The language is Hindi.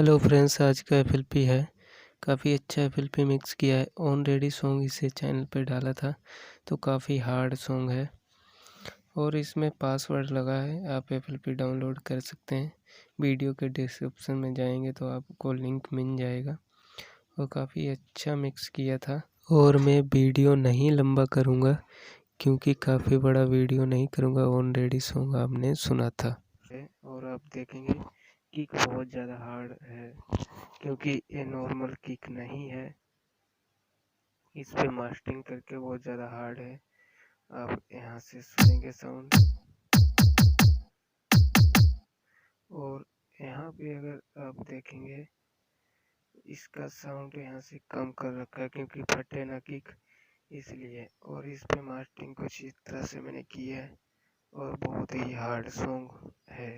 हेलो फ्रेंड्स, आज का एफएलपी है। काफ़ी अच्छा एफएलपी मिक्स किया है। ऑलरेडी सॉन्ग इसे चैनल पे डाला था, तो काफ़ी हार्ड सॉन्ग है और इसमें पासवर्ड लगा है। आप एफएलपी डाउनलोड कर सकते हैं। वीडियो के डिस्क्रिप्शन में जाएंगे तो आपको लिंक मिल जाएगा। और काफ़ी अच्छा मिक्स किया था। और मैं वीडियो नहीं लंबा करूँगा क्योंकि काफ़ी बड़ा वीडियो नहीं करूँगा। ऑलरेडी सॉन्ग आपने सुना था और आप देखेंगे किक बहुत ज़्यादा हार्ड है क्योंकि ये नॉर्मल किक नहीं है। इस पे मास्टरिंग करके बहुत ज़्यादा हार्ड है। आप यहाँ से सुनेंगे साउंड, और यहाँ पे अगर आप देखेंगे इसका साउंड यहाँ से कम कर रखा है क्योंकि फटे ना किक, इसलिए। और इस पे मास्टरिंग कुछ इस तरह से मैंने की है और बहुत ही हार्ड सॉन्ग है।